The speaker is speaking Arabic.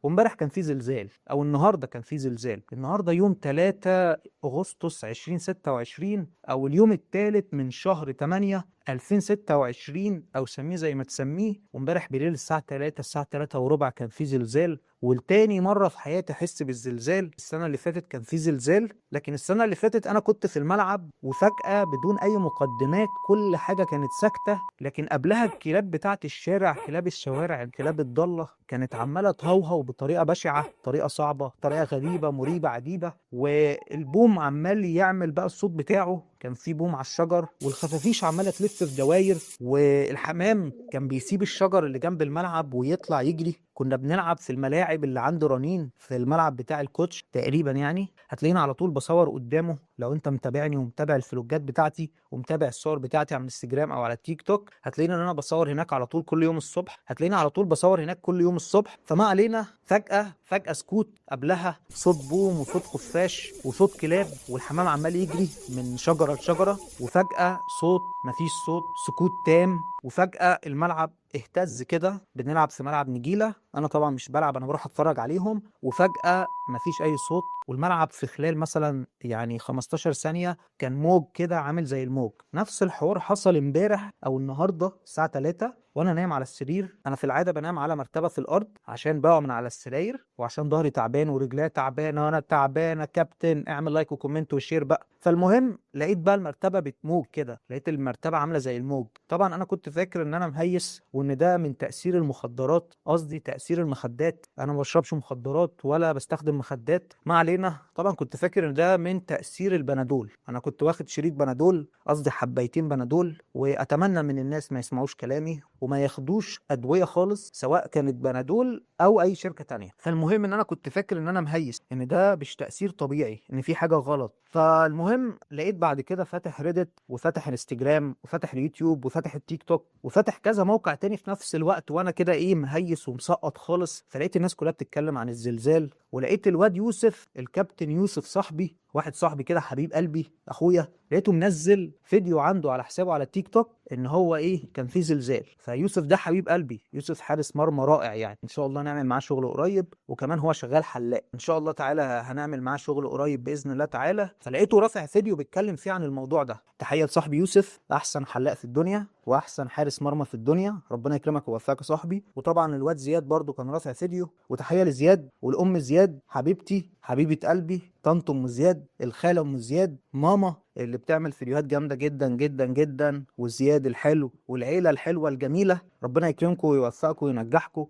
وامبارح كان في زلزال، او النهارده كان في زلزال. النهارده يوم 3 اغسطس 2026، او اليوم الثالث من شهر 8 2026، او سميه زي ما تسميه. وامبارح بالليل الساعه 3 الساعه 3 وربع كان في زلزال. والتاني مره في حياتي احس بالزلزال. السنه اللي فاتت كان في زلزال، لكن السنه اللي فاتت انا كنت في الملعب وفجاه بدون اي مقدمات كل حاجه كانت ساكته. لكن قبلها الكلاب بتاعت الشارع، كلاب الشوارع، الكلاب الضاله، كانت عماله تهوهو بطريقه بشعه، طريقه صعبه، طريقه غريبه مريبه عجيبه. والبوم عمال يعمل بقى الصوت بتاعه. كان في بوم على الشجر، والخفافيش عماله تلف في دواير، والحمام كان بيسيب الشجر اللي جنب الملعب ويطلع يجري. كنا بنلعب في الملاعب اللي عند رنين في الملعب بتاع الكوتش تقريبا، يعني هتلاقيني على طول بصور قدامه. لو انت متابعني ومتابع الفلوجات بتاعتي ومتابع الصور بتاعتي على الانستجرام او على التيك توك، هتلاقيني ان انا بصور هناك على طول كل يوم الصبح. هتلاقيني على طول بصور هناك كل يوم الصبح. فما علينا، فجأة سكوت، قبلها صوت بوم وصوت خفاش وصوت كلاب، والحمام عمال يجري من شجرة لشجرة. وفجأة صوت، مفيش صوت، سكوت تام. وفجأة الملعب اهتز كده. بنلعب في ملعب نجيلة، انا طبعا مش بلعب، انا بروح اتفرج عليهم. وفجأة مفيش اي صوت، والملعب في خلال مثلا يعني 15 ثانية كان موج كده عامل زي الموج. نفس الحوار حصل امبارح او النهارده الساعة 3 وانا نايم على السرير. انا في العادة بنام على مرتبة في الارض عشان بقع من على السراير، وعشان ظهري تعبان ورجلي تعبانة وانا تعبانة. كابتن اعمل لايك وكومنت وشير بقى. فالمهم لقيت بقى المرتبة بتموج كده، لقيت المرتبة عاملة زي الموج. طبعا انا كنت فاكر ان انا مهيس وان ده من تأثير المخدرات، قصدي تأثير المخدات. انا ما بشربش مخدرات ولا بستخدم مخدات، ما علينا. طبعا كنت فاكر ان ده من تأثير البنادول. انا كنت واخد شريط بنادول، قصدي حبيتين بنادول. واتمنى من الناس ما يسمعوش كلامي وما ياخدوش ادوية خالص، سواء كانت بنادول او اي شركة تانية. فالمهم ان انا كنت فاكر ان انا مهيس، ان ده مش تأثير طبيعي، ان في حاجة غلط. فالمهم لقيت بعد كده فاتح ريدت وفاتح انستجرام وفاتح اليوتيوب وفاتح التيك توك وفاتح كذا موقع تاني في نفس الوقت، وانا كده ايه مهيس ومسقط خالص. فلقيت الناس كلها بتتكلم عن الزلزال، ولقيت الواد يوسف، الكابتن يوسف صاحبي، واحد صاحبي كده حبيب قلبي اخويا، لقيته منزل فيديو عنده على حسابه على التيك توك ان هو ايه كان في زلزال. فيوسف ده حبيب قلبي، يوسف حارس مرمى رائع، يعني ان شاء الله نعمل معاه شغل قريب. وكمان هو شغال حلاق، ان شاء الله تعالى هنعمل معاه شغل قريب باذن الله تعالى. فلقيته رافع فيديو بيتكلم فيه عن الموضوع ده. تحيه لصاحبي يوسف، احسن حلاق في الدنيا واحسن حارس مرمى في الدنيا، ربنا يكرمك ويوفقك يا صاحبي. وطبعا الواد زياد برضو كان رافع فيديو، وتحيه لزياد والام زياد حبيبتي حبيبه قلبي، طنط ام زياد، الخاله ام زياد، ماما اللي بتعمل فيديوهات جامده جدا جدا جدا، وزياد الحلو والعيله الحلوه الجميله. ربنا يكرمكم ويوفقكم وينجحكم.